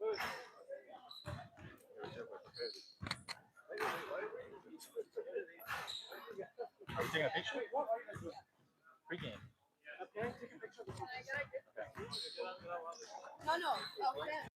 Are we taking a picture? Pre-game. No, no. Okay.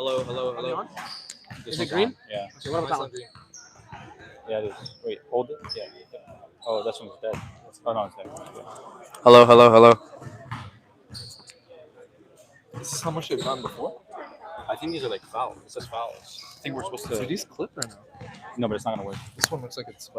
Hello, hello, Are we hello. on? This Is it one's green? on. Yeah. Okay, what about Mine's that on one? green. Yeah, it is. Wait, hold it. Yeah. Oh, this one's dead. Oh no, it's dead. Yeah. Hello, hello, hello. This is how much they've gone before. I think these are like fouls. It says fouls. I think we're supposed Do to. these clip or no? No, but it's not gonna work. This one looks like it's.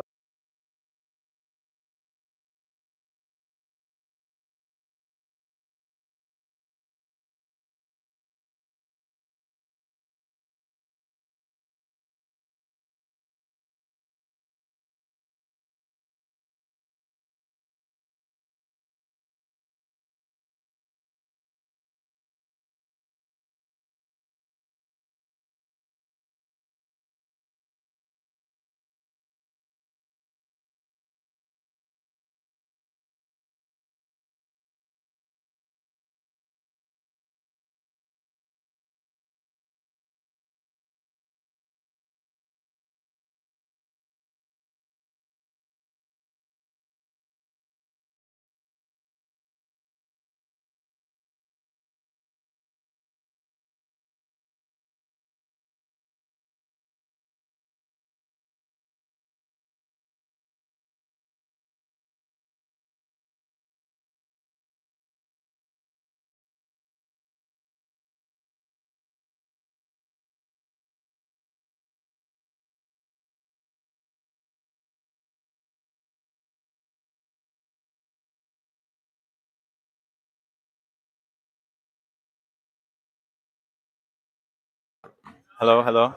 Hello, hello.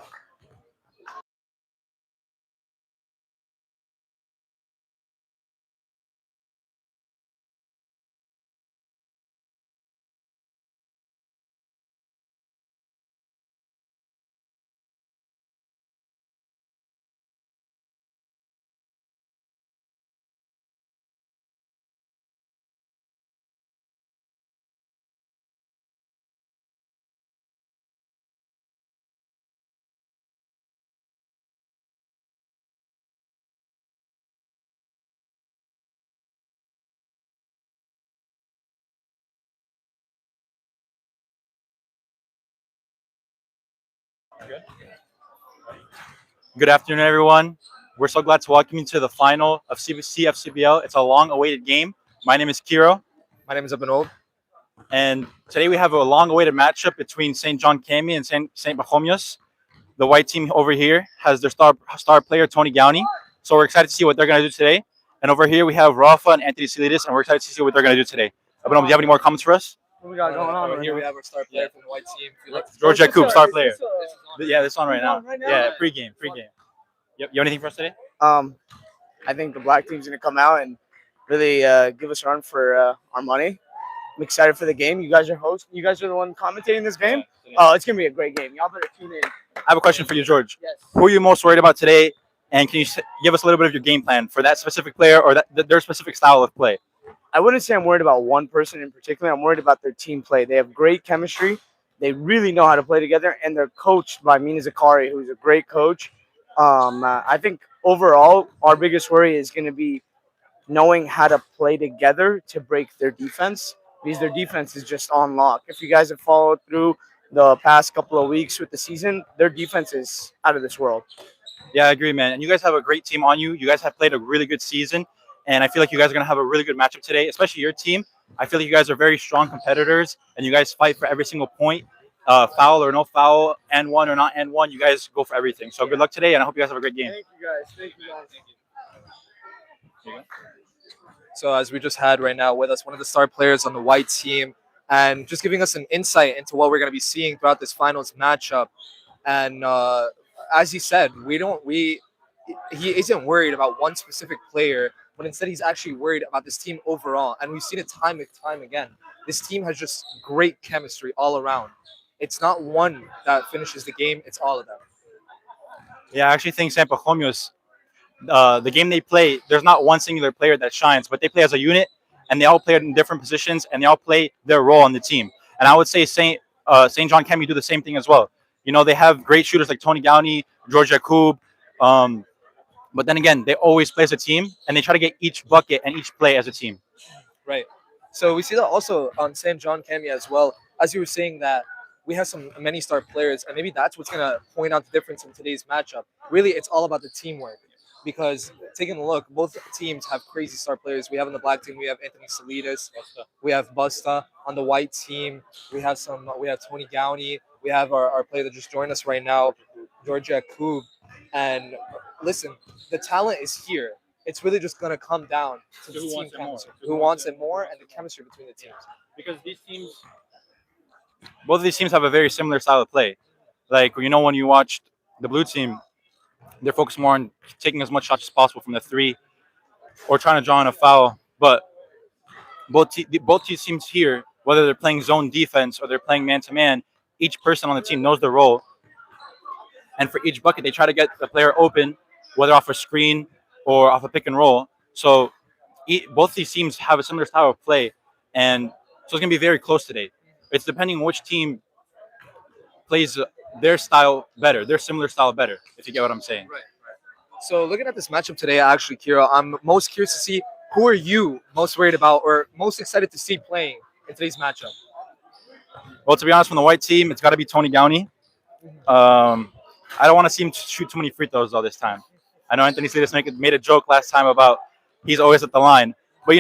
Good afternoon, everyone. We're so glad to welcome you to the final of CFCBL. It's a long-awaited game. My name is Kiro, My name is Abinol. and today we have a long-awaited matchup between St. John Kame and St. Pachomius. The white team over here has their star player Tony Gowney. So we're excited to see what they're going to do today. And over here we have Rafa and Anthony Silidis, and we're excited to see what they're going to do today. Abinum, do you have any more comments for us? What we got going on Right right here now? we have our star player from the white team. If you like to George Jakub, star player. This is on. Yeah, this one right now. Right now? Yeah, pregame. You have anything for us today? Um, I think the black team's gonna come out and really give us a run for our money. I'm excited for the game. You guys are hosts. You guys are the one commentating this game. Oh, it's gonna be a great game. Y'all better tune in. I have a question for you, George. Yes. Who are you most worried about today? And can you give us a little bit of your game plan for that specific player or their specific style of play? I wouldn't say I'm worried about one person in particular. I'm worried about their team play. They have great chemistry. They really know how to play together, and they're coached by Mina Zakari, who's a great coach. I think overall, our biggest worry is going to be knowing how to play together to break their defense because their defense is just on lock. If you guys have followed through the past couple of weeks with the season, their defense is out of this world. Yeah, I agree, man. And you guys have a great team on you. You guys have played a really good season. And I feel like you guys are going to have a really good matchup today, especially your team. I feel like you guys are very strong competitors and you guys fight for every single point. Foul or no foul, and one or not and one, you guys go for everything. So good luck today, and I hope you guys have a great game. Thank you guys. Thank you guys. So as we just had right now with us, one of the star players on the white team, and just giving us an insight into what we're going to be seeing throughout this finals matchup. And as he said, he isn't worried about one specific player, but instead he's actually worried about this team overall. And we've seen it time and time again. This team has just great chemistry all around. It's not one that finishes the game; it's all of them. Yeah, I actually think San Pachomius, the game they play, there's not one singular player that shines, but they play as a unit, and they all play in different positions, and they all play their role on the team. And I would say Saint John Kemi do the same thing as well. You know, they have great shooters like Tony Gowney, George Jakub, but then again, they always play as a team, and they try to get each bucket and each play as a team. Right. So we see that also on St. John Kemi as well. As you were saying that we have some many star players, and maybe that's what's gonna point out the difference in today's matchup. Really, it's all about the teamwork. Because taking a look, both teams have crazy star players. We have on the black team, we have Anthony Salidas, we have Busta. On the white team, we have Tony Gowney, we have our player that just joined us right now, Georgia Koob. And listen, the talent is here. It's really just gonna come down to the Who team wants it more? chemistry. Who wants it more, and the chemistry between the teams. Because both of these teams have a very similar style of play. Like when you watched the blue team, they're focused more on taking as much shots as possible from the three or trying to draw in a foul. But both these teams here, whether they're playing zone defense or they're playing man to man, each person on the team knows their role. And for each bucket, they try to get the player open, whether off a screen or off a pick and roll. So both these teams have a similar style of play, and so it's gonna be very close today. It's depending on which team plays their style better, their similar style better. If you get what I'm saying. Right. So looking at this matchup today, actually, Kira, I'm most curious to see who are you most worried about or most excited to see playing in today's matchup. Well, to be honest, from the white team, it's got to be Tony Gowney. I don't want to see him shoot too many free throws though this time. I know Anthony Salidas made a joke last time about he's always at the line, but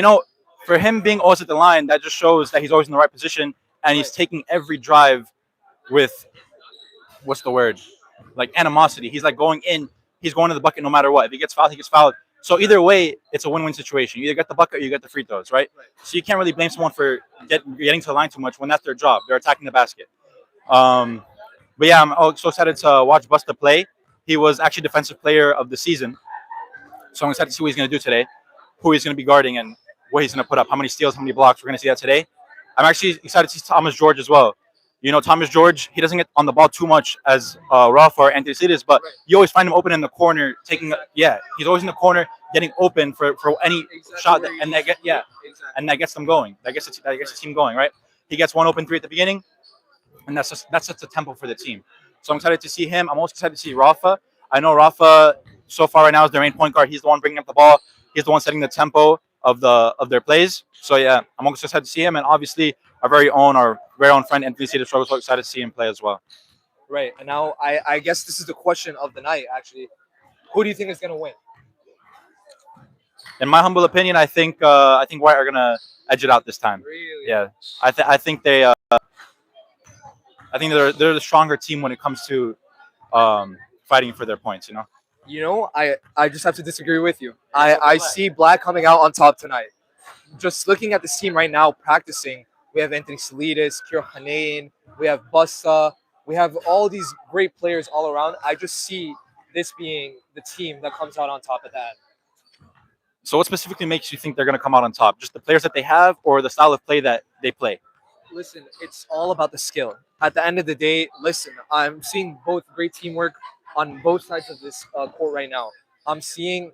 for him being always at the line, that just shows that he's always in the right position and he's taking every drive with what's the word? Like animosity. He's like going in. He's going to the bucket no matter what. If he gets fouled, he gets fouled. So either way, it's a win-win situation. You either get the bucket or you get the free throws, right? So you can't really blame someone for getting to the line too much when that's their job. They're attacking the basket. But yeah, I'm so excited to watch Busta play. He was actually defensive player of the season. So I'm excited to see what he's going to do today, who he's going to be guarding, and what he's going to put up, how many steals, how many blocks. We're going to see that today. I'm actually excited to see Thomas George as well. Thomas George, he doesn't get on the ball too much as Rafa or Anthony Sidis, but you always find him open in the corner, he's always in the corner, getting open for any shot, and that gets them going. That gets the team going, right? He gets one open three at the beginning, and that sets a tempo for the team. So I'm excited to see him. I'm also excited to see Rafa. I know Rafa so far right now is their main point guard. He's the one bringing up the ball. He's the one setting the tempo of their plays. So yeah, I'm also excited to see him, and obviously our very own friend Anthony Cedar Struggle. So excited to see him play as well. Right. And now I guess this is the question of the night. Actually, who do you think is going to win? In my humble opinion, I think White are gonna edge it out this time. Really? Yeah, I think they're the stronger team when it comes to fighting for their points. I just have to disagree with you. I see Black coming out on top tonight. Just looking at this team right now practicing, we have Anthony Salidas, Kiro Hanain, we have Busta, we have all these great players all around. I just see this being the team that comes out on top of that. So what specifically makes you think they're going to come out on top? Just the players that they have or the style of play that they play? Listen, it's all about the skill. At the end of the day, listen, I'm seeing both great teamwork on both sides of this court right now. I'm seeing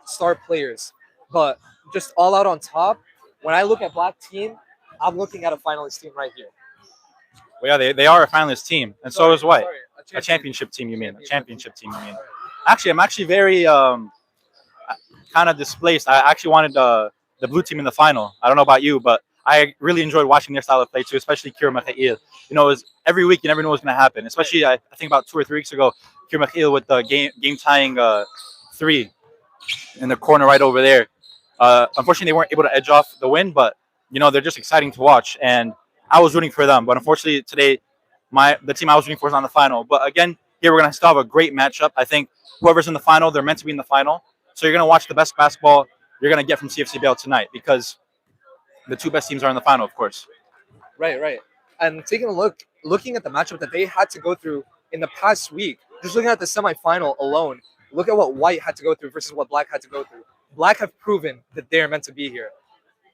star players, but just all out on top. When I look at Black team, I'm looking at a finalist team right here. Well, yeah, they are a finalist team, and so is White. Sorry, A championship team, you mean? A championship team, you mean? Actually, I'm actually very kind of displaced. I actually wanted the blue team in the final. I don't know about you, but I really enjoyed watching their style of play too, especially Kira Mikhail. Every week you never know what's going to happen. Especially I think about 2 or 3 weeks ago, Kira Mikhail with the game tying three in the corner right over there. Unfortunately, they weren't able to edge off the win, but they're just exciting to watch, and I was rooting for them. But unfortunately, today the team I was rooting for is not in the final. But again, here we're going to still have a great matchup. I think whoever's in the final, they're meant to be in the final. So you're going to watch the best basketball you're going to get from CFCBL tonight, because the 2 best teams are in the final, of course. Right. And taking a looking at the matchup that they had to go through in the past week, just looking at the semifinal alone, look at what White had to go through versus what Black had to go through. Black have proven that they're meant to be here.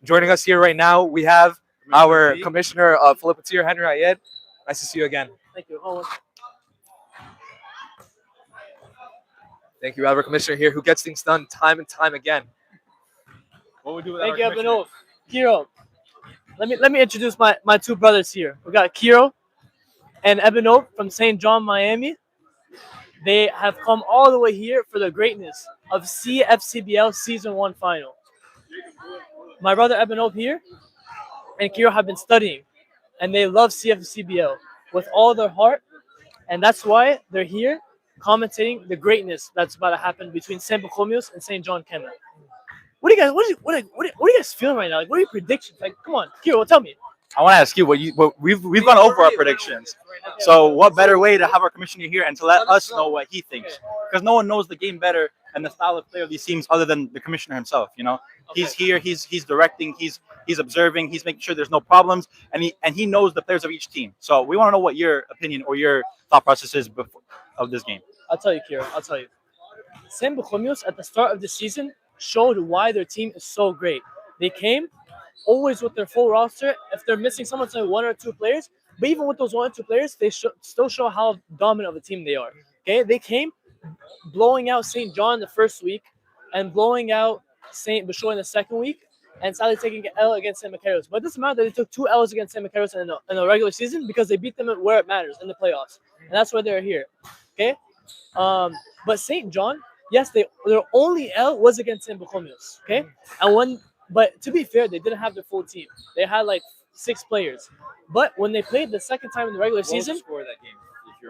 Joining us here right now, we have our commissioner of Philippatir, Henry Ayed. Nice to see you again. Thank you. Thank you. We have our commissioner here who gets things done time and time again. What would we do with Thank you, Abhinav. Kiro, let me introduce my 2 brothers here. We got Kiro and Abhinav from St. John, Miami. They have come all the way here for the greatness of CFCBL Season 1 final. My brother Abhinav here and Kiro have been studying, and they love CFCBL. with all their heart, and that's why they're here commentating the greatness that's about to happen between St. Pachomius and St. John Kame. What do you guys? What are you guys feeling right now? Like, what are your predictions? Like, come on, Kiro, tell me. I want to ask you what we've gone over our predictions. So what better way to have our commissioner here and to let us know what he thinks? Because no one knows the game better and the style of play of these teams other than the commissioner himself. You know, he's here, he's directing, he's observing, he's making sure there's no problems, and he knows the players of each team. So we want to know what your opinion or your thought process is of this game. I'll tell you, Kiro. I'll tell you. St. Pachomius at the start of the season showed why their team is so great. They came always with their full roster. If they're missing someone, it's like one or two players. But even with those one or two players, they still show how dominant of a team they are. Okay, they came blowing out St. John the first week and blowing out St. Bashoy in the second week, and sadly taking an L against St. Macarius. But it doesn't matter that they took 2 L's against St. Macarius in the regular season because they beat them where it matters in the playoffs, and that's why they're here. Okay, but St. John, yes, their only L was against St. Pachomius. Okay, but to be fair, they didn't have their full team. They had like 6 players. But when they played the second time in the regular season, Score that game.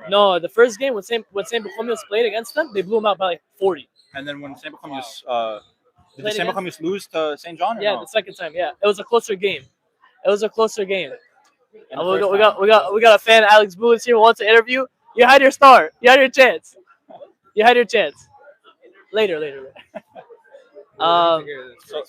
no, the first game when St. Pachomius played against them, they blew them out by like 40. And then when St. Pachomius, did St. Pachomius lose to St. John? Or Yeah, no? the second time. Yeah, it was a closer game. It was a closer game. And the We first we got a fan, Alex Boolis here, who wants to interview. You had your start. You had your chance. You had your chance. Later. So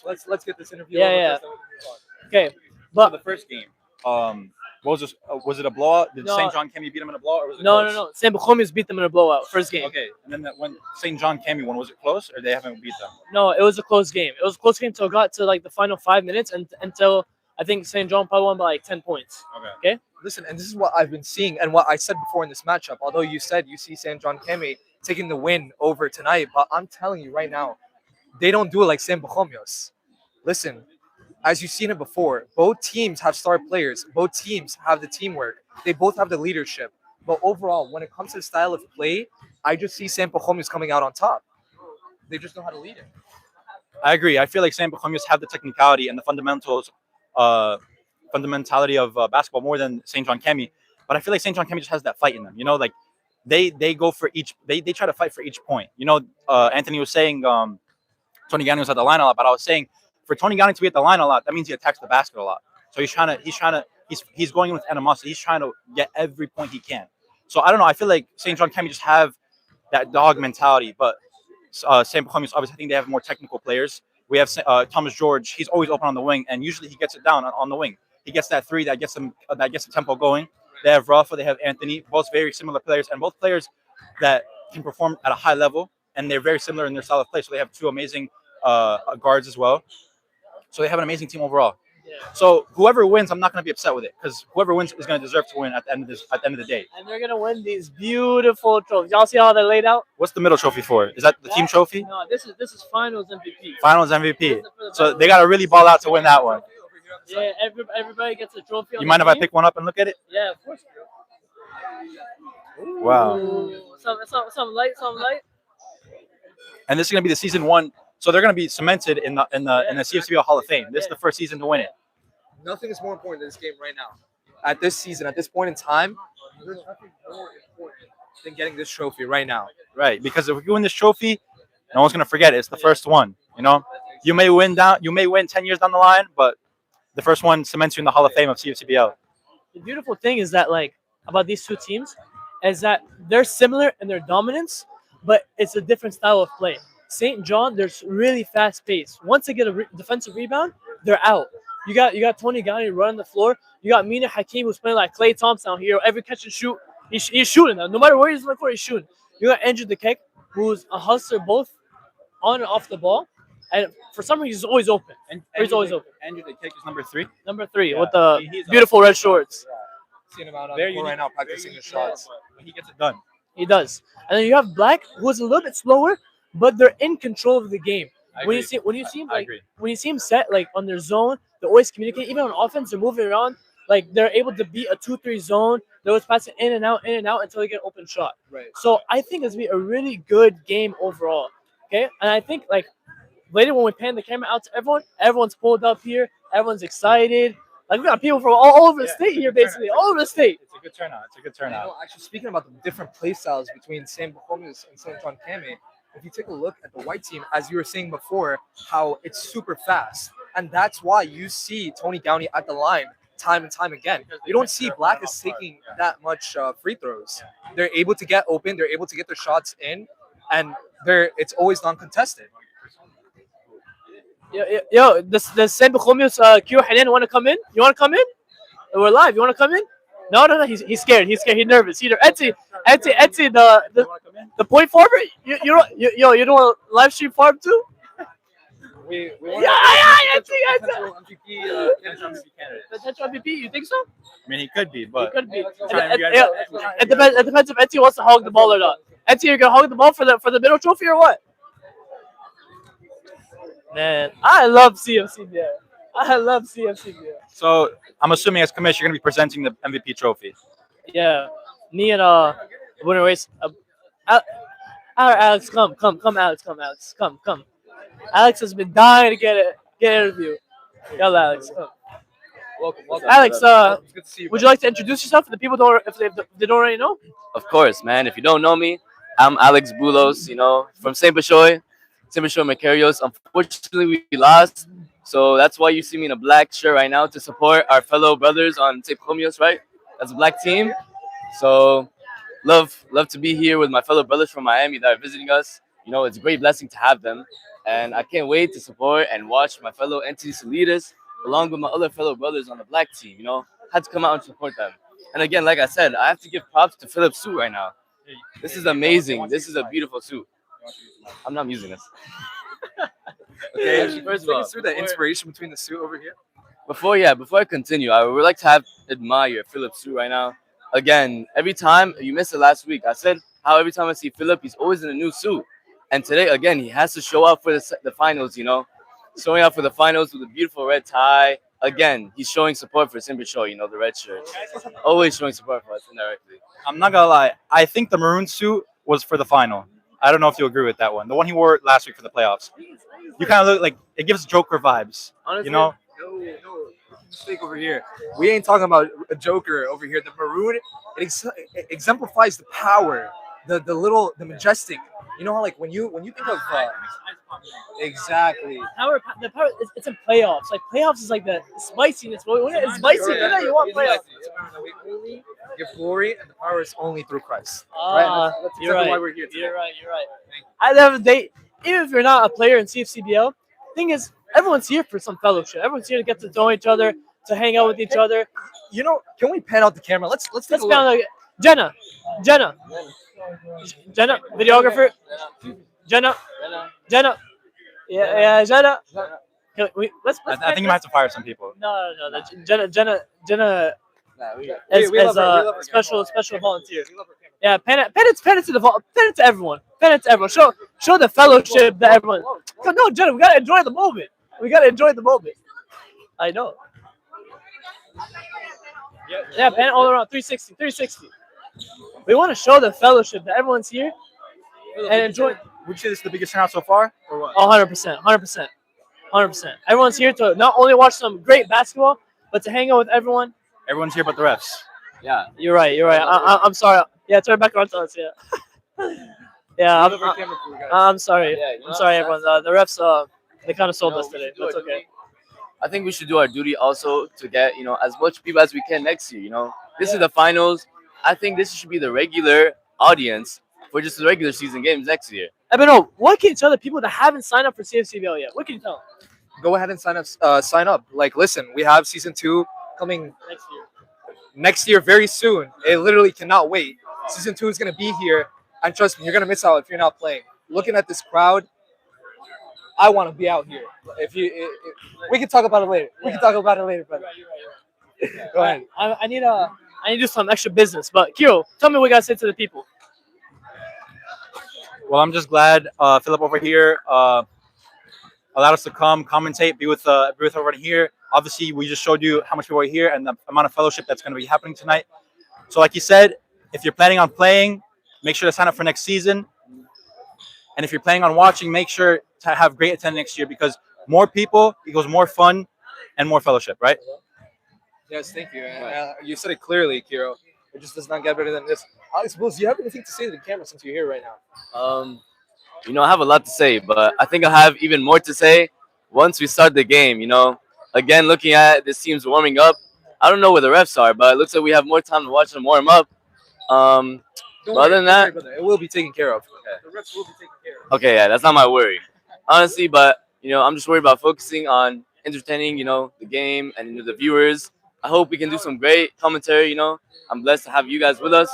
let's get this interview. Yeah, over yeah. first, then we can move on. Okay, So but the first game, what was this? Was it a blowout? Did No. St. John Kame beat him in a blowout, or was it no. close? St. Pachomius beat them in a blowout first game. Okay, and then when St. John Kame won, was it close, or they haven't beat them? No, it was a close game. It was a close game until it got to like the final 5 minutes, and until I think St. John probably won by like 10 points. Okay. Listen, and this is what I've been seeing and what I said before in this matchup. Although you said you see St. John Kame taking the win over tonight, but I'm telling you right now, they don't do it like St. Pachomius. Listen, as you've seen it before, both teams have star players. Both teams have the teamwork. They both have the leadership. But overall, when it comes to the style of play, I just see St. Pachomius coming out on top. They just know how to lead it. I agree. I feel like St. Pachomius have the technicality and the fundamentality of basketball more than St. John Kame. But I feel like St. John Kame just has that fight in them. You know, like they go for each. They try to fight for each point. You know, Anthony was saying Tony Gani was at the line a lot, but I was saying for Tony Gani to be at the line a lot, that means he attacks the basket a lot. So he's going in with animosity. He's trying to get every point he can. So I don't know. I feel like St. John Kame just have that dog mentality, but St. Pachomius, obviously, I think they have more technical players. We have Thomas George. He's always open on the wing, and usually he gets it down on the wing. He gets that three that gets the tempo going. They have Rafa, they have Anthony, both very similar players, and both players that can perform at a high level, and they're very similar in their style of play. So they have 2 amazing guards as well. So they have an amazing team overall. Yeah. So whoever wins, I'm not going to be upset with it because whoever wins is going to deserve to win at the end of the day. And they're gonna win these beautiful trophies. Y'all see how they're laid out? What's the middle trophy for? Is that the team trophy? No, this is finals MVP. Finals MVP. So they got to really ball out to win that one. Yeah, everybody gets a trophy. You mind if I pick one up and look at it? Yeah, of course. Wow. Ooh, some light. And this is going to be the season 1. So they're going to be cemented in the CFCBL Hall of Fame. This is the first season to win it. Nothing is more important than this game right now. At this season, at this point in time, there's nothing more important than getting this trophy right now. Right, because if you win this trophy, no one's going to forget it. It's the first one, you know? You may win 10 years down the line, but the first one cements you in the Hall of Fame of CFCBL. The beautiful thing is that about these two teams is that they're similar in their dominance, but it's a different style of play. St. John, they're really fast paced. Once they get a defensive rebound, they're out. You got Tony Gani running the floor. You got Mina Hakeem who's playing like Klay Thompson out here. Every catch and shoot, he's shooting. No matter where he's on the court, he's shooting. You got Andrew Dekek, who's a hustler both on and off the ball. And for some reason, he's always open. He's always open. Andrew Dekek is number 3. Number 3 Yeah, with the he's beautiful red shorts. Seeing him out on Very the court right unique, now practicing his shots. But he gets it done. He does. And then you have Black, who's a little bit slower, but they're in control of the game. When you see him set on their zone, they always communicate. Even on offense, they're moving around. They're able to beat a 2-3 zone. They're always passing in and out until they get an open shot. Right. So I think it's gonna be a really good game overall. Okay, and I think later when we pan the camera out to everyone, everyone's pulled up here. Everyone's excited. Like we got people from all over the Yeah, state it's a here, good turnout. basically, all over the state. It's a good turnout. It's a good You turnout. know, actually, speaking about the different play styles between St. Pachomius and St. John Kame, if you take a look at the white team, as you were saying before, how it's super fast. And that's why you see Tony Downey at the line time and time again. You don't see Black is taking that much free throws. They're able to get open, they're able to get their shots in, and it's always non-contested. Yo, does Sam Pachomius, Kyo Hanan want to come in? You want to come in? We're live. You want to come in? No. He's scared. He's scared. He's nervous. Etsy, the point forward. You don't want to live stream farm too? We Yeah, Etsy. potential MVP, candidate. Potential MVP. You think so? I mean, he could be, It but could be. Trying to get- It depends. It depends if Etsy wants to hog the ball or not. Etsy, you're gonna hog the ball for the middle trophy or what? Man, I love CFCBL. I love CFCBL. so I'm assuming as commissioner, you're going to be presenting the MVP trophy. Yeah, me and winner race. Alex, come, Alex, come. Alex has been dying to get an interview. Yell, Alex. Come. Welcome. Alex, It's good to see you. would you like to introduce yourself if the people don't, if they don't already know? Of course, man. If you don't know me, I'm Alex Bulos, from St. Bashoy, Macarios. Unfortunately, we lost. So that's why you see me in a black shirt right now to support our fellow brothers on St. Pachomius, right? That's a black team. So love to be here with my fellow brothers from Miami that are visiting us. It's a great blessing to have them. And I can't wait to support and watch my fellow NTD Solidas along with my other fellow brothers on the black team. Had to come out and support them. And again, like I said, I have to give props to Philip's suit right now. This is amazing. This is a beautiful suit. I'm not using this. Okay, Actually, first of take all, us through the inspiration between the suit over here. before I continue, I would like to admire Philip's suit right now. Again, every time you missed it last week, I said how every time I see Philip, he's always in a new suit. And today, again, he has to show up for the finals. Showing up for the finals with a beautiful red tie. Again, he's showing support for Simba Show. The red shirt. Always showing support for us indirectly. I'm not going to lie. I think the maroon suit was for the final. I don't know if you agree with that one. The one he wore last week for the playoffs. You kind of look like it gives Joker vibes. Honestly, No, mistake over here. We ain't talking about a Joker over here. The maroon, it exemplifies the power, the majestic. You know how like when you think of exactly. The power, it's in playoffs. Like playoffs is like the spiciness. When it's spicy, then you want playoffs. We only give glory, and the power is only through Christ. Ah, That's you're exactly right. why we're here today. You're right. At the end of the day, even if you're not a player in CFCBL, thing is, everyone's here for some fellowship. Everyone's here to get to know each other, to hang out with each other. Can we pan out the camera? Let's take Let's a be look. like Jenna, videographer. Jenna. Yeah, Jenna. Let's I think you might have to fire some people. No. Jenna We as love her. We love her. special volunteer. We love her camera. Yeah, pen it to everyone. Show the fellowship that everyone. No, Jenna, we gotta enjoy the moment. I know. Yeah, pen it all around 360. We want to show the fellowship that everyone's here and enjoy. Would you say this is the biggest turnout so far, or what? 100%. Everyone's here to not only watch some great basketball, but to hang out with everyone. Everyone's here but the refs. Yeah. You're right. I'm sorry. Yeah, turn it back around to us. Yeah. Yeah, We love her camera crew, guys. I'm sorry. Yeah, I'm sorry, everyone. The refs, they kind of sold us today. That's okay. I think we should do our duty also to get as much people as we can next year. This is the finals. I think this should be the regular audience for just the regular season games next year. Ebeno, what can you tell the people that haven't signed up for CFCBL yet? What can you tell them Go ahead and sign up. Like, listen, we have season 2 coming next year very soon. It literally cannot wait. Season 2 is gonna be here, and trust me, you're gonna miss out if you're not playing. Looking at this crowd, I want to be out here. We can talk about it later. We can talk about it later, brother. Go ahead. I need to do some extra business. But Kiro, tell me what you gotta say to the people. Well, I'm just glad Philip over here allowed us to come, commentate, be with everyone here. Obviously, we just showed you how much people are here and the amount of fellowship that's going to be happening tonight. So like you said, if you're planning on playing, make sure to sign up for next season. And if you're planning on watching, make sure to have great attendance next year because more people equals more fun and more fellowship, right? Yes, thank you. And, Right. you said it clearly, Kiro. It just does not get better than this. Alex Bulls, do you have anything to say to the camera since you're here right now? I have a lot to say, but I think I have even more to say once we start the game. Again, looking at this team's warming up. I don't know where the refs are, but it looks like we have more time to watch them warm up. Um, but other than Don't worry, that, brother. It will be taken care of. The refs will be taken care of. okay, yeah, that's not my worry, honestly. But I'm just worried about focusing on entertaining, the game and the viewers. I hope we can do some great commentary. I'm blessed to have you guys with us,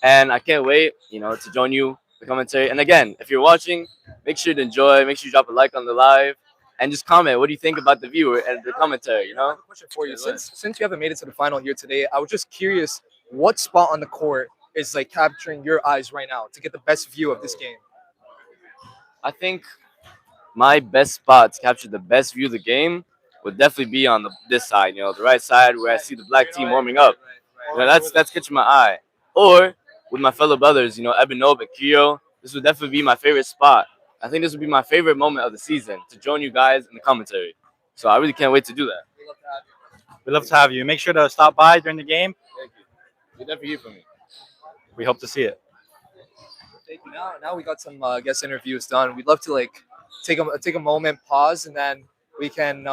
and I can't wait, to join you the commentary. And again, if you're watching, make sure to enjoy. Make sure you drop a like on the live, and just comment. What do you think about the viewer and the commentary? I have a question for you. Since you haven't made it to the final here today, I was just curious what spot on the court is like capturing your eyes right now to get the best view of this game. I think my best spot to capture the best view of the game would definitely be on this side, the right side where I see the black team warming up. That's catching my eye. Or with my fellow brothers, Eben Nob and Kyo, this would definitely be my favorite spot. I think this would be my favorite moment of the season to join you guys in the commentary. So I really can't wait to do that. We'd love to have you. Make sure to stop by during the game. Thank you. You'll definitely hear from me. We hope to see it. Thank you. Now we got some guest interviews done. We'd love to take a moment, pause, and then we can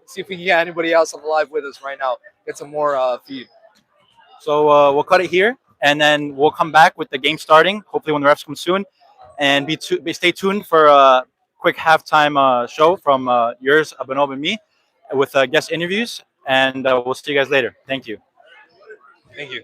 see if we can get anybody else on the live with us right now. Get some more feed. So we'll cut it here, and then we'll come back with the game starting. Hopefully, when the refs come soon, and stay tuned for a quick halftime show from yours, Abanob, and me, with guest interviews. And we'll see you guys later. Thank you. Thank you.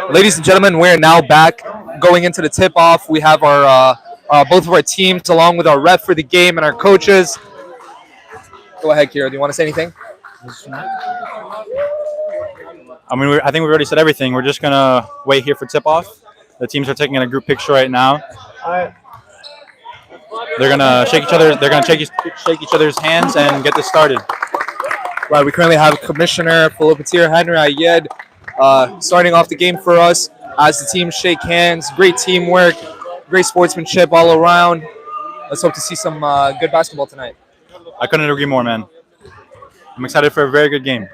Ladies and gentlemen, we're now back going into the tip-off. We have our both of our teams along with our ref for the game and our coaches. Go ahead, Kira. Do you want to say anything? I mean, I think we've already said everything. We're just gonna wait here for tip off. The teams are taking a group picture right now. They're gonna shake each other. They're gonna shake each other's hands and get this started. Right, we currently have Commissioner Philippetir Henry Ayed starting off the game for us as the teams shake hands. Great teamwork, great sportsmanship all around. Let's hope to see some good basketball tonight. I couldn't agree more, man. I'm excited for a very good game.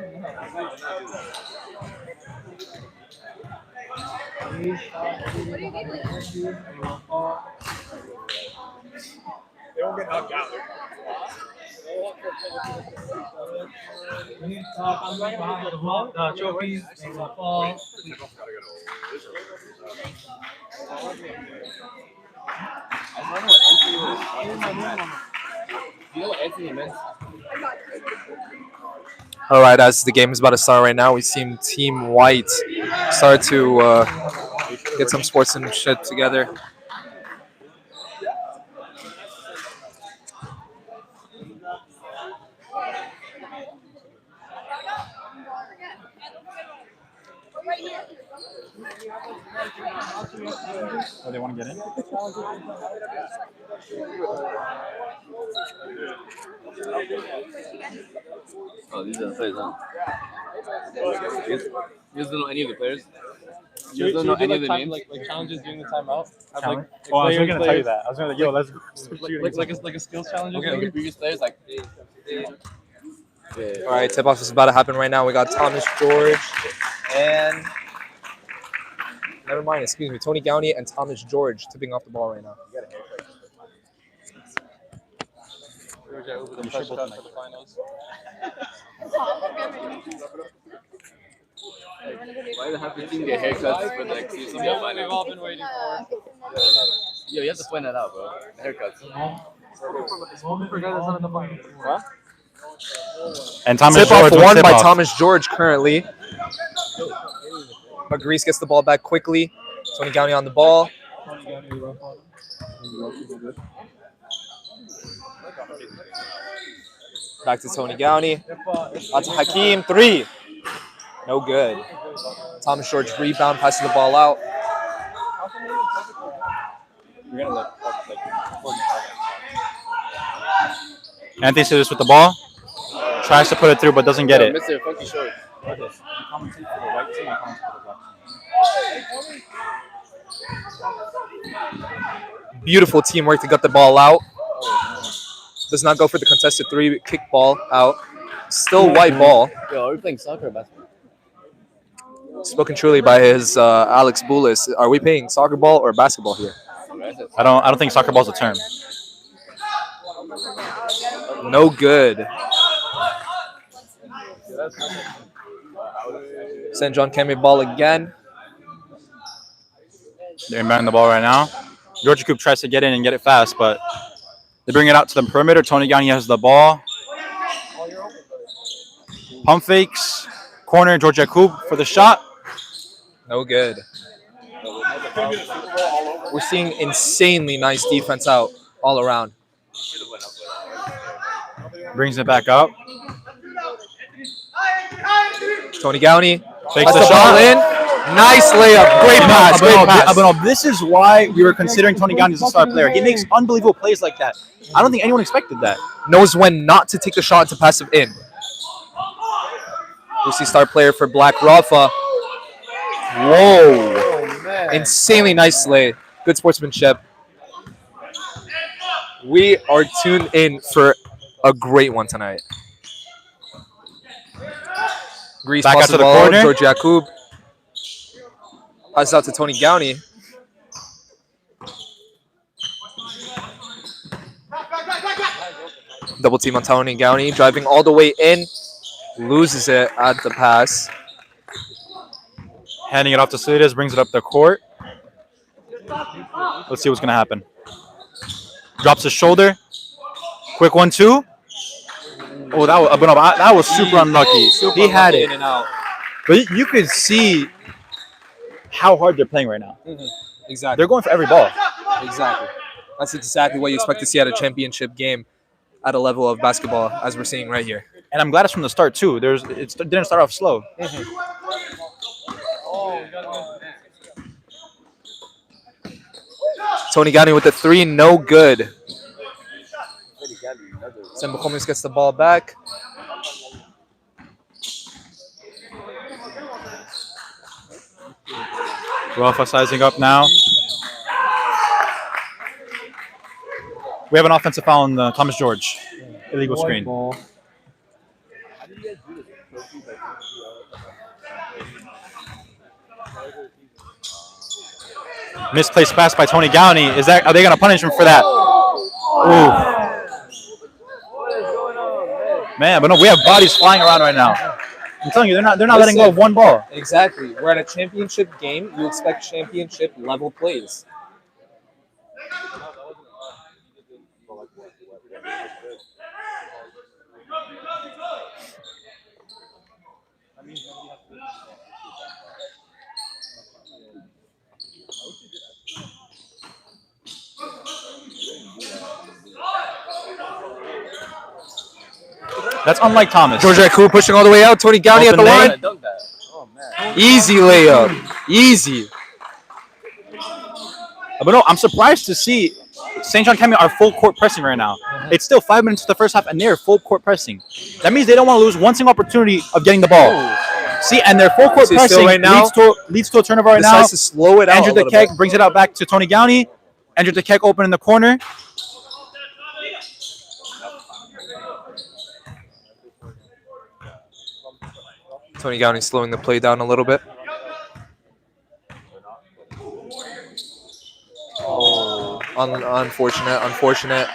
All right, as the game is about to start right now, we've seen Team White start to get some sportsmanship together. Oh, they want to get in? Oh, these are the players, huh? You guys don't know any of the players? You guys don't know any of the names? Like challenges during the timeout. Have, Challenge? like Oh, I was players- gonna tell you that. I was gonna yo, let's go. like a skills challenge. Okay, okay, previous players, like. Yeah. All right, tip-off is about to happen right now. We got Thomas George and never mind, excuse me, Tony Gowney and Thomas George tipping off the ball right now. Over the pressure cut for the finals. Why the half the team get haircuts for like season We've all been waiting for. Yo, you have to point that out, bro. The haircuts. And Thomas Tip-off George won with by tip-off. Thomas George currently. But Greece gets the ball back quickly. Tony Gowney on the ball. Back to Tony Gowney. Out to Hakeem. 3. No good. Thomas George rebound, passes the ball out. Anthony Sidis with the ball. Tries to put it through, but doesn't get it. Mr. Funky Short. Beautiful teamwork to get the ball out. Does not go for the contested 3, kick ball out. Still white ball. Yo, are we playing soccer or basketball? Spoken truly by his Alex Boulis. Are we playing soccer ball or basketball here? I don't think soccer ball's a term. No good. St. John Kame ball again. They're inbounding the ball right now. Georgia Coop tries to get in and get it fast, but they bring it out to the perimeter. Tony Gowney has the ball. Pump fakes. Corner, Georgia Coop for the shot. No good. We're seeing insanely nice defense out all around. Brings it back up. Tony Gowney Fakes has the the ball shot. in. Nice layup. Great pass. Great pass. Abhinav, this is why we were considering Tony Gowney as a star player. He makes unbelievable plays like that. I don't think anyone expected that. Knows when not to take the shot to pass it in. We see star player for Black Rafa. Whoa. Insanely nice slay. Good sportsmanship. We are tuned in for a great one tonight. Greece Back out passes to the ball, corner. George Jakub. Passes out to Tony Gowney. Double team on Tony Gowney. Driving all the way in. Loses it at the pass. Handing it off to Salidas, brings it up the court. Let's see what's going to happen. Drops his shoulder. Quick 1-2. Oh, that was super unlucky. He had it. In and out. But you could see how hard they're playing right now. Exactly. They're going for every ball. Exactly. That's exactly what you expect to see at a championship game at a level of basketball, as we're seeing right here. And I'm glad it's from the start too. It didn't start off slow. Tony Gani with the three, no good. Pachomius gets the ball back. Rafa sizing up now. We have an offensive foul on Thomas George. Illegal screen. Misplaced pass by Tony Gowney. Are they going to punish him for that? Ooh. Man, but no, we have bodies flying around right now. I'm telling you, they're not letting go of one ball. Exactly. We're at a championship game. You expect championship level plays. That's unlike Thomas. George Aku pushing all the way out. Tony Gowney at the line. Easy layup. Easy. But no, I'm surprised to see St. John Kame are full court pressing right now. It's still 5 minutes to the first half, and they're full court pressing. That means they don't want to lose one single opportunity of getting the ball. See, and their full court pressing right now, leads to a turnover right now. Decides to slow it out. Andrew DeKek brings it out back to Tony Gowney. Andrew DeKek open in the corner. Tony Gowney slowing the play down a little bit. Oh, unfortunate.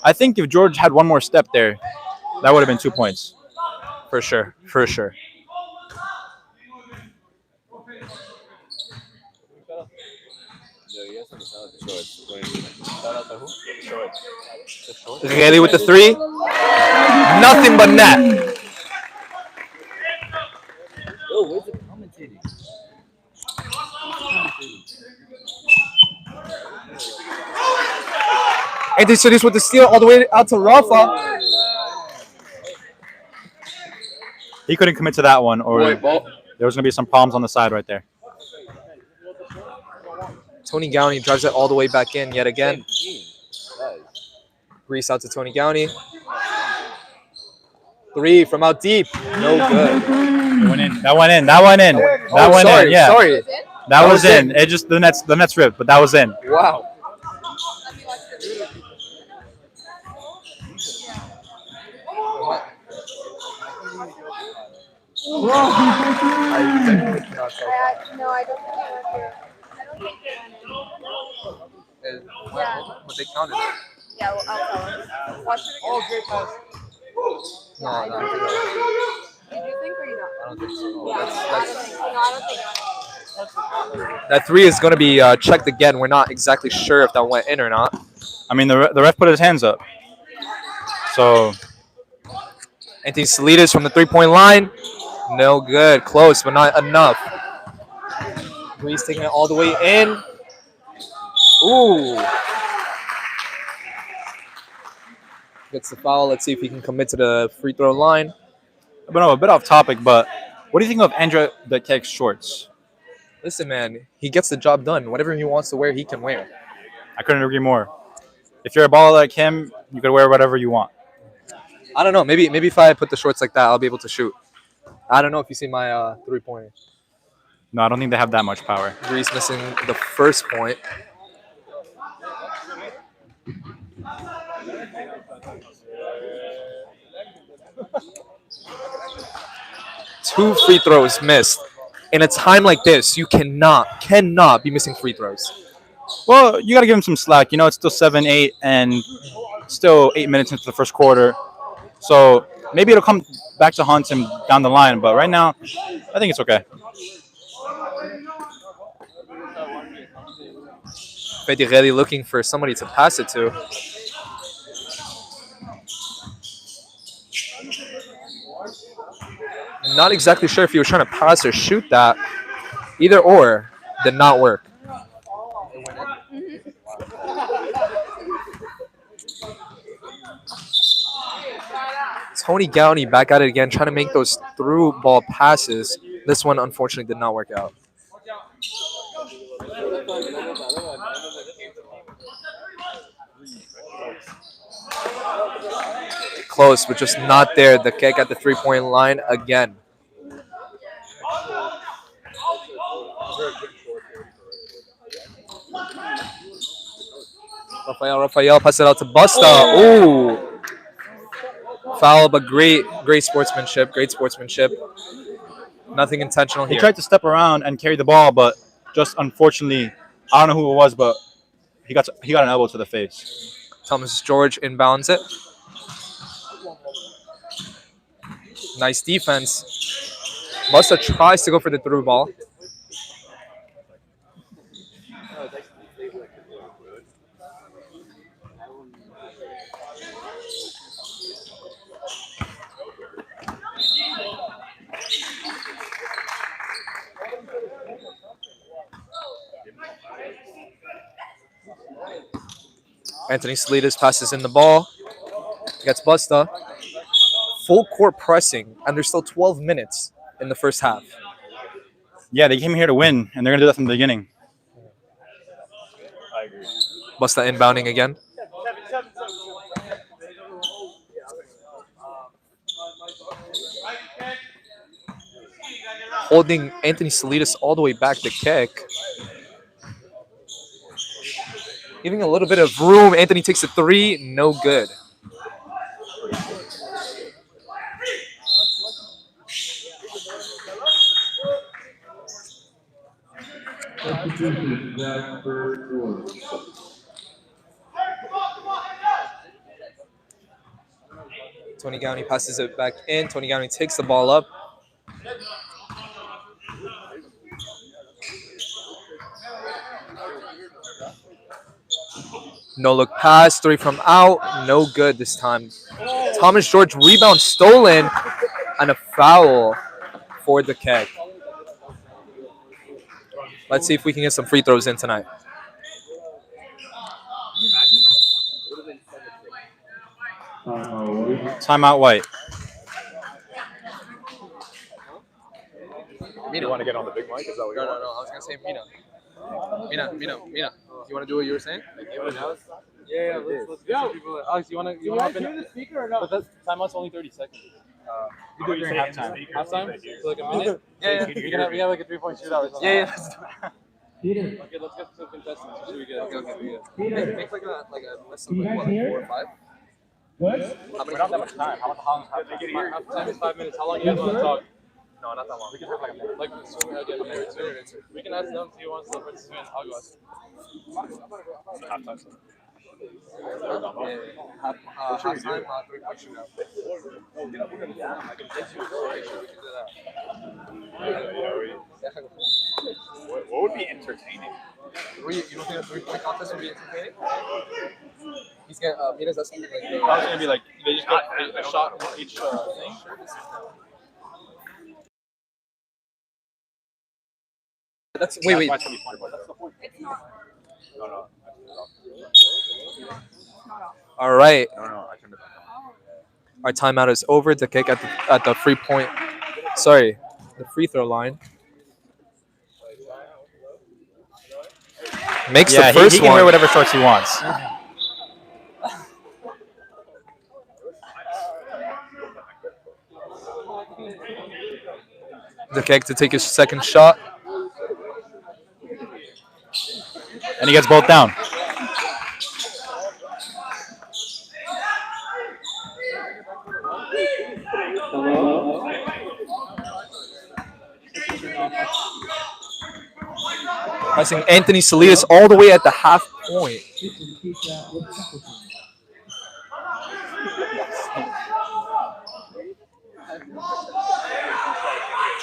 I think if George had one more step there, that would have been 2 points. For sure. Ready with the three. Nothing but net. Anthony Sidis with the steal all the way out to Rafa. He couldn't commit to that one, or there was going to be some problems on the side right there. Tony Gowney drives it all the way back in yet again. Grease out to Tony Gowney. Three from out deep. No good. That went in. Yeah. Sorry. That was in. It just the net's ripped, but that was in. Wow. No, I don't think they went through. I don't think they went in. Yeah. But they counted it. Yeah, well, I'll tell him. Watch it again. Great pass. No. Did you think or you don't? I don't think so. Yeah, I don't think. That three is going to be checked again. We're not exactly sure if that went in or not. I mean, the ref put his hands up. So Anthony Salidas from the three-point line. No good. Close, but not enough. Grease taking it all the way in. Ooh. Gets the foul. Let's see if he can commit to the free throw line. But no, a bit off topic, but what do you think of Andrew DeKek's shorts? Listen, man, he gets the job done. Whatever he wants to wear, he can wear. I couldn't agree more. If you're a baller like him, you could wear whatever you want. I don't know. Maybe if I put the shorts like that, I'll be able to shoot. I don't know if you see my three-pointer. No, I don't think they have that much power. Grease missing the first point. Two free throws missed. In a time like this, you cannot be missing free throws. Well, you got to give him some slack. You know, it's still 7-8 and still 8 minutes into the first quarter. So maybe it'll come back to haunt him down the line. But right now, I think it's okay. Fede looking for somebody to pass it to. Not exactly sure if he was trying to pass or shoot that. Either or did not work. Tony Gowney back at it again, trying to make those through ball passes. This one unfortunately did not work out. Close, but just not there. The kick at the 3-point line again. Rafael pass it out to Busta. Ooh. Foul, but great sportsmanship. Great sportsmanship. Nothing intentional He here. tried to step around and carry the ball, but just unfortunately, I don't know who it was, but he got an elbow to the face. Thomas George inbounds it. Nice defense. Busta tries to go for the through ball. Anthony Salidas passes in the ball. Gets Busta. Full court pressing, and there's still 12 minutes in the first half. Yeah, they came here to win, and they're gonna do that from the beginning. Busta inbounding again. Holding Anthony Salidas all the way back to kick. Giving a little bit of room. Anthony takes a three. No good. Tony Gowney passes it back in. Tony Gowney takes the ball up. No look pass, 3 from out, no good this time. Thomas George rebound stolen, and a foul for the kick. Let's see if we can get some free throws in tonight. Timeout, White. Mina. You want to get on the big mic? Is that what no. I was going to say Mina. Mina. You want to do what you were saying? Yeah, let's get some people. Alex, you want to hop in? The speaker or no? But that timeout's only 30 seconds. You do it during halftime. Halftime? So like a minute? Yeah. We have like a 3-point shootout or something. Yeah, let's do it. Okay, let's get some contestants. Should we get? Okay. Make like a list of like, what, like 4 or 5? Good. We don't have that much time. How long halftime? Halftime is 5 minutes. How long do you guys want to talk? No, not that long. We can have like a minute. Like sooner again. We can ask them if he wants to participate. I'll go ask. Halftime. Halftime, 3-point shootout. What would be entertaining? You don't think a 3-point contest would be entertaining? He's gonna. Mina's asking like. I was gonna be like they just got a shot for each thing. That's wait. That's the point. No. All right. No, I turned it back on. Our timeout is over. The kick at the free point. Sorry, the free throw line. Makes the first he can one. wear whatever shorts he wants. The kick to take his second shot. And he gets both down. Pressing Anthony Salidas all the way at the half point.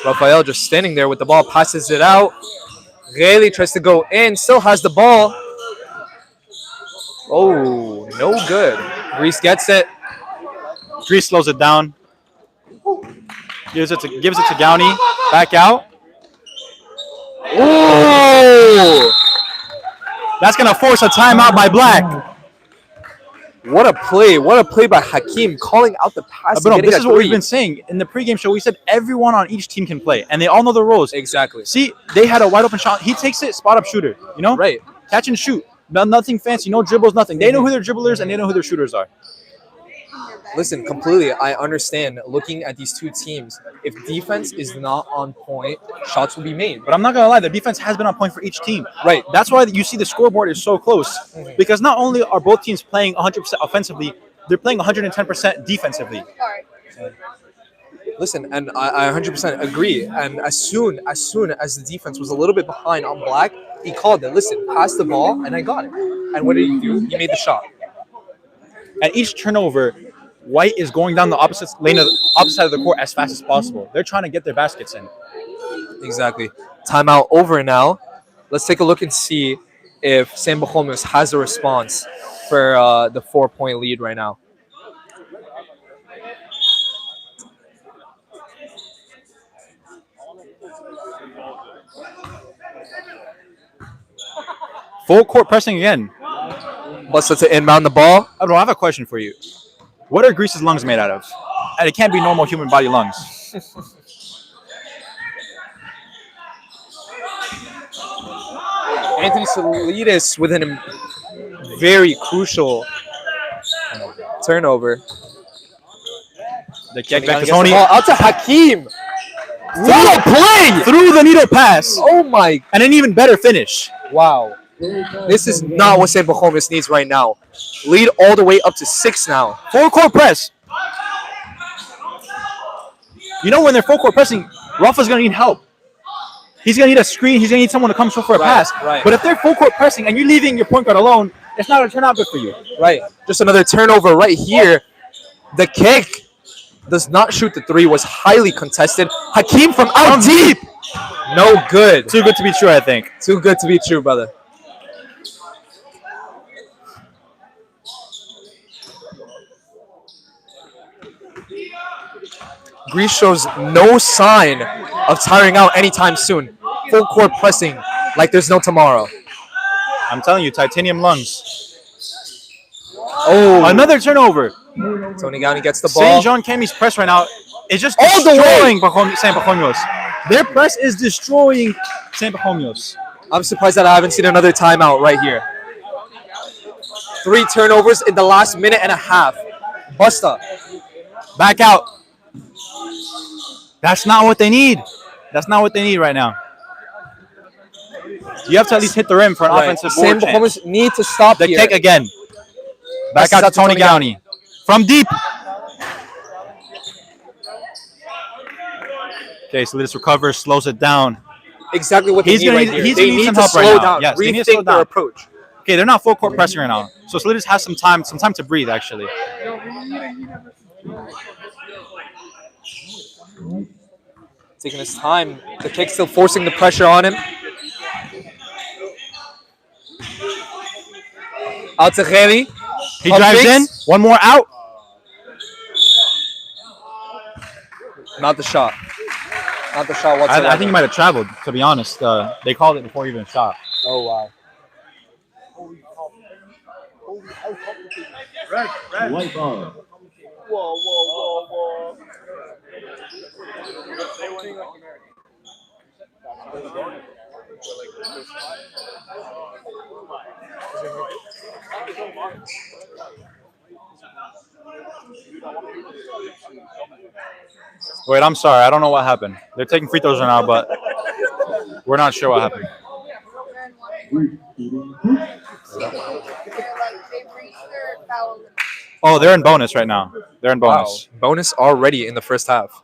Rafael just standing there with the ball, passes it out. Gailey tries to go in, still has the ball. Oh, no good. Reese gets it. Grease slows it down. Gives it to Gowney. Back out. Ooh! That's gonna force a timeout by Black. What a play! What a play by Hakeem, calling out the pass. But no, and getting this a is what we've three. been saying in the pregame show. We said everyone on each team can play, and they all know the roles. Exactly. See, they had a wide open shot. He takes it, spot up shooter. You know, Right. catch and shoot. Nothing fancy, no dribbles, nothing. They know who their dribblers and they know who their shooters are. Listen, completely. I understand. Looking at these two teams, if defense is not on point, shots will be made. But I'm not gonna lie, the defense has been on point for each team. Right. That's why you see the scoreboard is so close. Because not only are both teams playing 100% offensively, they're playing 110% defensively. Listen, and I 100% agree. And as soon as the defense was a little bit behind on Black, he called it. Listen, pass the ball, and I got it. And what did he do? He made the shot. At each turnover, White is going down the opposite side of the court as fast as possible. They're trying to get their baskets in. Exactly. Timeout over now. Let's take a look and see if San Pachomius has a response for the 4-point lead right now. Full court pressing again. Busta to inbound the ball. I have a question for you. What are Greece's lungs made out of? And it can't be normal human body lungs. Anthony Solidis with a very crucial turnover. The kick Tony back to gets the Tony. ball out to Hakeem. What a play! Through the needle pass. Oh my! And an even better finish. Wow. This is not what San Pachomius needs right now. Lead all the way up to 6 now. Full court press. You know when they're full court pressing, Rafa's going to need help. He's going to need a screen. He's going to need someone to come for a pass. Right. But if they're full court pressing and you're leaving your point guard alone, it's not going to turn out good for you. Right. Just another turnover right here. The kick does not shoot the 3. Was highly contested. Hakeem from out deep. No good. Too good to be true, I think. Too good to be true, brother. Greece shows no sign of tiring out anytime soon. Full court pressing like there's no tomorrow. I'm telling you, titanium lungs. Oh, Another turnover. Tony Gowney gets the ball. St. John Cammy's press right now is just All the way. destroying San Pachomius. Their press is destroying San Pachomius. I'm surprised that I haven't seen another timeout right here. 3 turnovers in the last minute and a half. Busta. Back out. That's not what they need. That's not what they need right now. You have to at least hit the rim for an offensive San board chance. Pachomius need to stop The here. kick again. Back That's out to out to Tony Tony Gowney. From deep. Okay, so this recovers, slows it down. Exactly what they He's need gonna right need- here. he's They gonna need need some to help right slow now. down. Yes, they need to slow Rethink their down. approach. Okay, they're not full court pressing right now. So Solidus has some time to breathe, actually. Taking his time. The kick still forcing the pressure on him. Out to Geli. He Pump drives fakes. in. One more out. Not the shot. Not the shot whatsoever. I think he might have traveled, to be honest. They called it before he even shot. Oh, wow. White ball. Wait, I'm sorry. I don't know what happened. They're taking free throws right now, but we're not sure what happened. Oh, they're in bonus right now. They're in bonus. Wow. Bonus already in the first half.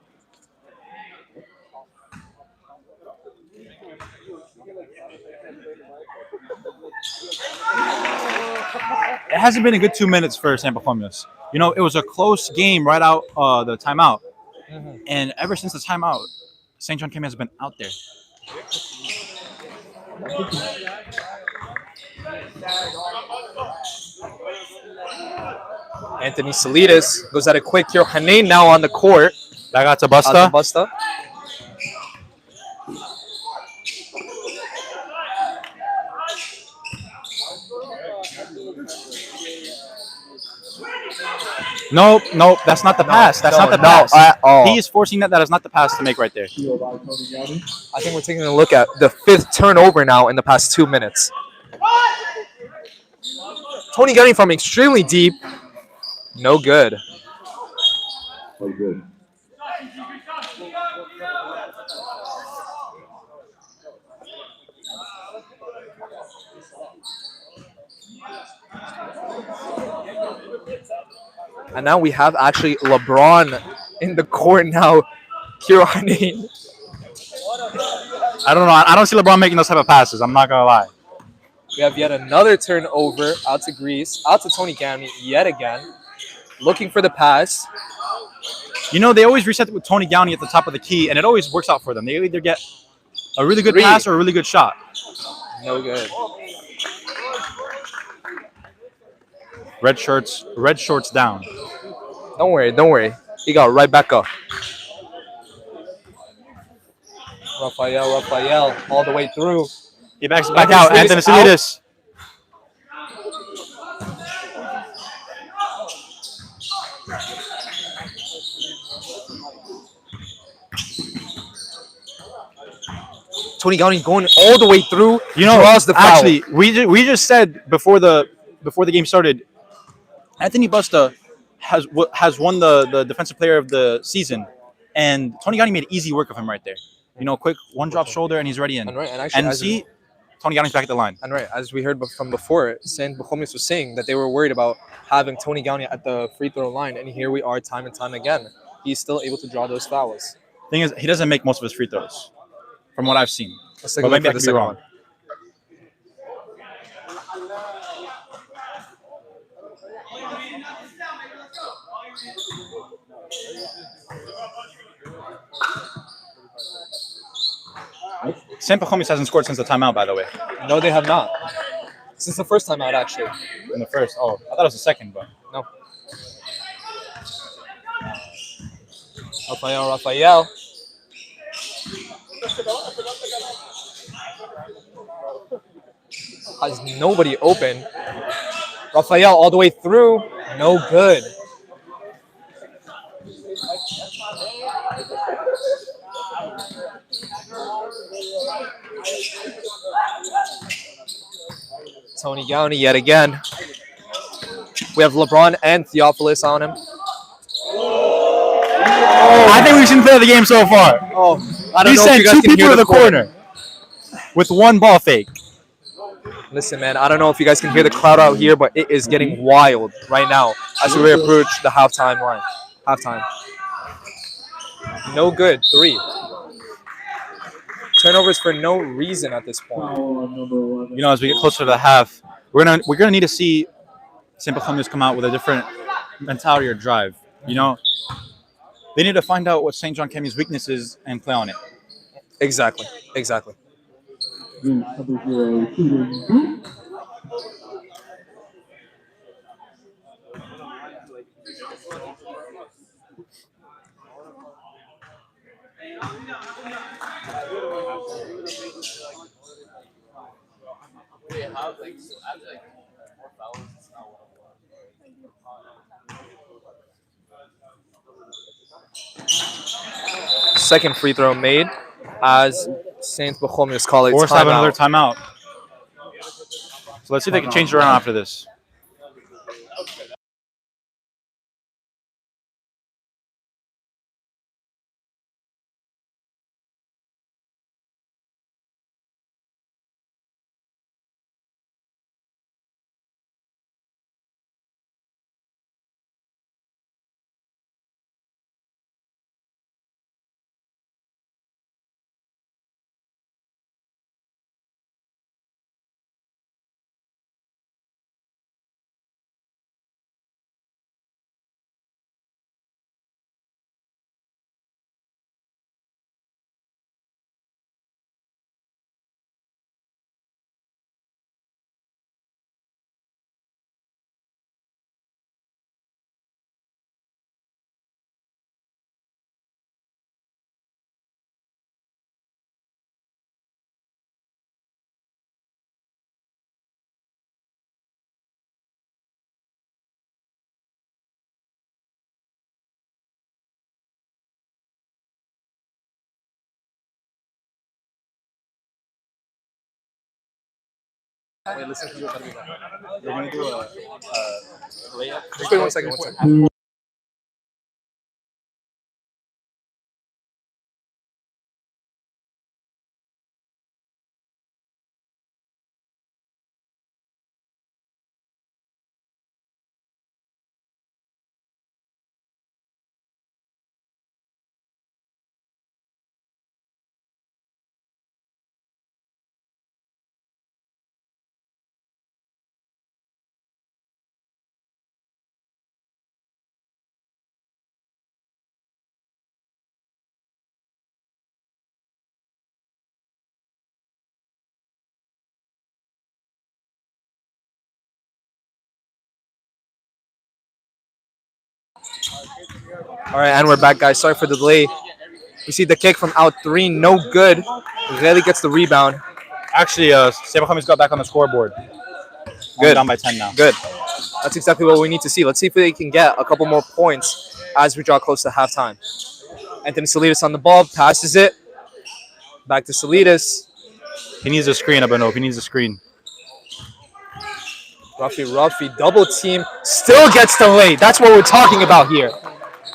It hasn't been a good 2 minutes for San Pachomius. You know, it was a close game right out the timeout. And ever since the timeout, St. John Kame has been out there. Anthony Solidis goes at a quick here. Hanein now on the court. Back out to Out Busta. to Busta. Nope, nope. That's not the pass. That's not the pass. at all. He is forcing that. That is not the pass to make right there. I think we're taking a look at the 5th turnover now in the past 2 minutes. Tony Gunning from extremely deep. No good. And now we have actually LeBron in the court now. Kirani. I don't know. I don't see LeBron making those type of passes. I'm not gonna lie. We have yet another turnover out to Greece, out to Tony Gamney yet again. Looking for the pass. You know, they always reset with Tony Downey at the top of the key, and it always works out for them. They either get a really good Three. pass or a really good shot. No good. Red shorts down. Don't worry. He got right back up. Rafael, all the way through. He backs back out. Anthony Anthony Vasilidis Vasilidis. Tony Gamney going all the way through. You know, draws the foul. actually, we just said before the game started, Anthony Busta has won the defensive player of the season, and Tony Gotti made easy work of him right there. You know, quick one drop shoulder, and he's ready in. And right, and actually, And see, Tony Gotti's back at the line. And right, as we heard from before, Pachomius was saying that they were worried about having Tony Gownie at the free throw line, and here we are time and time again. He's still able to draw those fouls. Thing is, he doesn't make most of his free throws, from what I've seen. Let's take But a look maybe I for the could be second wrong. one. Sam Pachomius hasn't scored since the timeout, by the way. No, they have not. Since the first time out, actually. In the first. Oh, I thought it was the second, but No. Rafael. Has nobody open. Rafael all the way through. No good. Tony Gownie yet again. We have LeBron and Theophilus on him. I think we've seen play of the game so far. Oh, I don't He know if sent you guys two can people hear to the court. corner with one ball fake. Listen, man, I don't know if you guys can hear the crowd out here, but it is getting wild right now as we approach the halftime line. Halftime. No good. 3. Turnovers for no reason at this point. You know, as we get closer to the half, we're gonna need to see Sam Pachomius come out with a different mentality or drive. You know, they need to find out what St. John Kame's weakness is and play on it. Exactly. Second free throw made as Saint Pachomius call it Force to have another timeout. timeout. So let's see if they can change it around after this. Wait, listen to what We're gonna do a layup. Just wait 1 second, 1 second. All right, and we're back, guys. Sorry for the delay. We see the kick from out three, no good. Really gets the rebound. Actually, Pachomius got back on the scoreboard. Good. Down by 10 now. Good. That's exactly what we need to see. Let's see if they can get a couple more points as we draw close to halftime. Anthony Salidas on the ball, passes it. Back to Salidas. He needs a screen, Abano. He needs a screen. Ruffy, double team. Still gets delayed. That's what we're talking about here.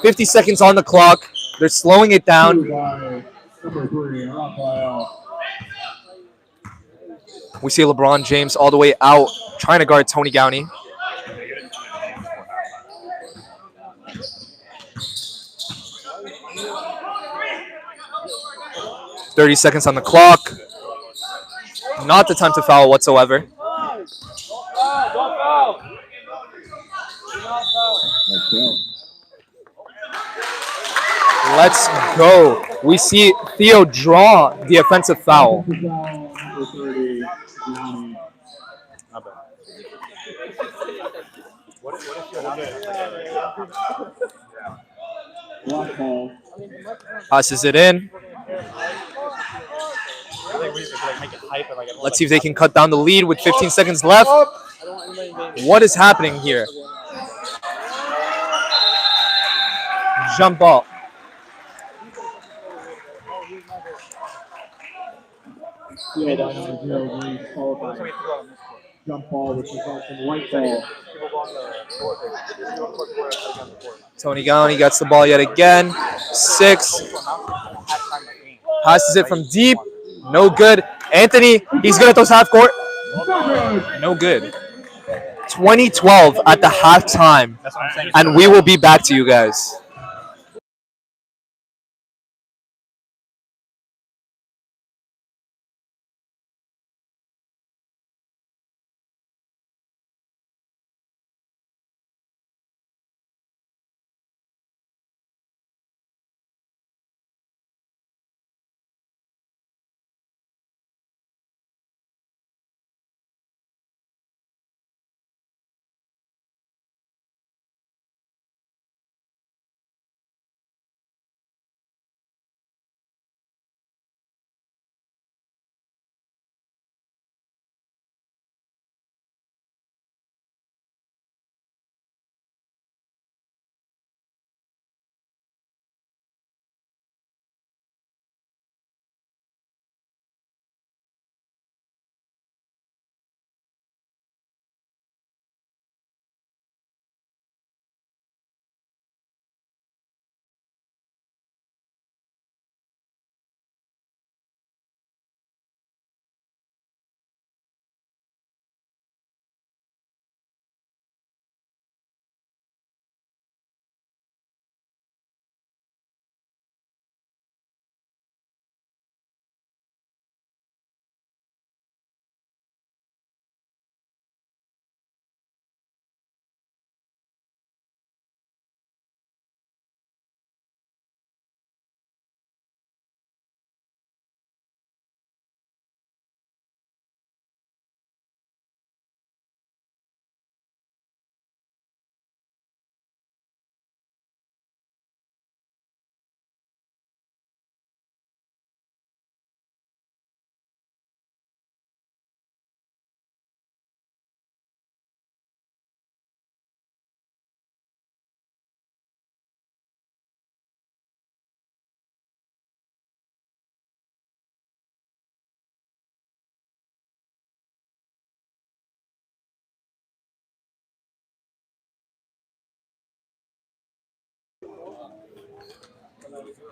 50 seconds on the clock. They're slowing it down. We see LeBron James all the way out trying to guard Tony Gowney. "30 seconds on the clock. Not the time to foul whatsoever. Let's go. We see Theo draw the offensive foul. Passes it in. Let's see if they can cut down the lead with 15 seconds left. What is happening here? Jump ball. Jump ball, which results in white ball. Tony Gowney gets the ball yet again. 6. Passes it from deep. No good. Anthony, he's good at those half court. No good. 2012 at the halftime. And we will be back to you guys.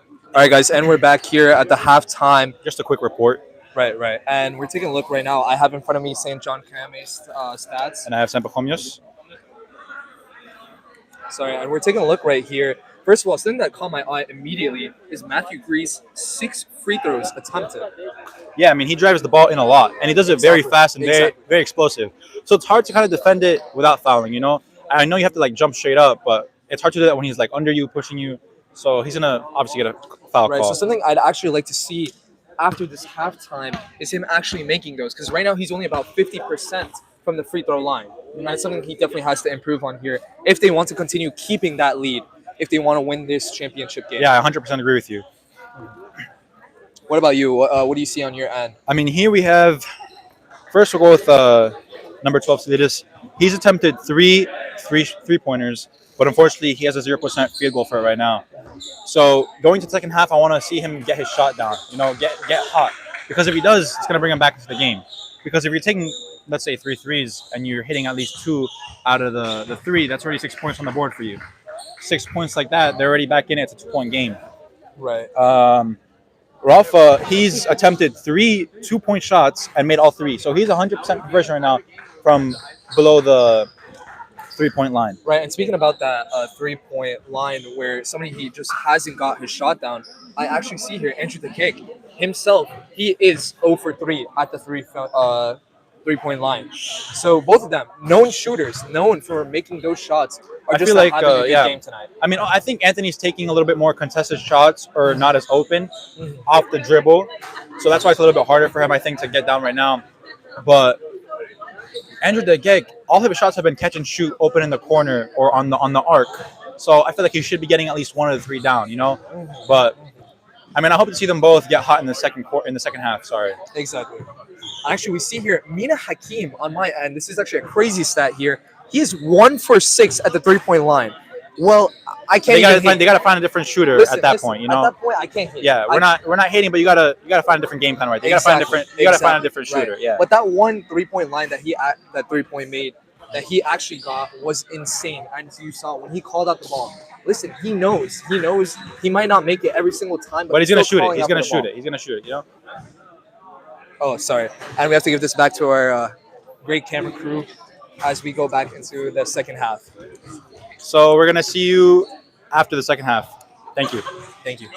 All right, guys, and we're back here at the halftime. Just a quick report, Right. And we're taking a look right now. I have in front of me St. John Kame's stats. and I have Pachomius. Sorry, and we're taking a look right here. First of all, something that caught my eye immediately is Matthew Grease 6 free throws attempted. Yeah, I mean he drives the ball in a lot, and he does it very Exactly. fast and very Exactly. very explosive. So it's hard to kind of defend it without fouling. You know, I know you have to like jump straight up, but it's hard to do that when he's like under you, pushing you. So he's gonna obviously get a foul Right. call. So something I'd actually like to see after this halftime is him actually making those, because right now he's only about 50% from the free throw line, and that's something he definitely has to improve on here if they want to continue keeping that lead, if they want to win this championship game. Yeah, I 100% agree with you. What about you? What do you see on your end? I mean, here we have. First, we'll go with number 12, Sididis. He's attempted three pointers, but unfortunately, he has a 0% field goal for it right now. So going to the second half, I want to see him get his shot down. You know, get hot, because if he does, it's gonna bring him back into the game. Because if you're taking, let's say, 3 threes and you're hitting at least 2 out of the 3, that's already 6 points on the board for you. 6 points like that, they're already back in it. It's a 2-point game. Right. Rafa, he's attempted 3 2-point shots and made all 3. So he's 100% conversion right now from below the 3-point line. Right, and speaking about that 3-point line where somebody he just hasn't got his shot down, I actually see here Andrew the Kick himself. He is 0 for 3 at the 3-point line. So both of them, known shooters, known for making those shots, are I just feel not like, having a good yeah. game tonight. I mean, I think Anthony's taking a little bit more contested shots or not as open off the dribble. So that's why it's a little bit harder for him, I think, to get down right now. But Andrew the Kick, all of his shots have been catch and shoot, open in the corner or on the arc. So I feel like he should be getting at least 1 of the 3 down, you know. But I mean, I hope to see them both get hot in the second half. Sorry. Exactly. Actually, we see here Mina Hakim on my end. This is actually a crazy stat here. He is 1 for 6 at the 3-point line. Well, I can't. They gotta find a different shooter at that point, you know. At that point, I can't hit. Yeah, we're not hating, but you gotta find a different game plan right there. You gotta find a different shooter. Right. Yeah. But that one 3-point line that that 3-point made that he actually got was insane. And you saw when he called out the ball. Listen, he knows he might not make it every single time, But he's gonna still shoot it. calling He's out gonna for the shoot ball. it. He's gonna shoot it. You know. Oh, sorry. And we have to give this back to our great camera crew as we go back into the second half. So we're gonna see you after the second half. Thank you. Thank you.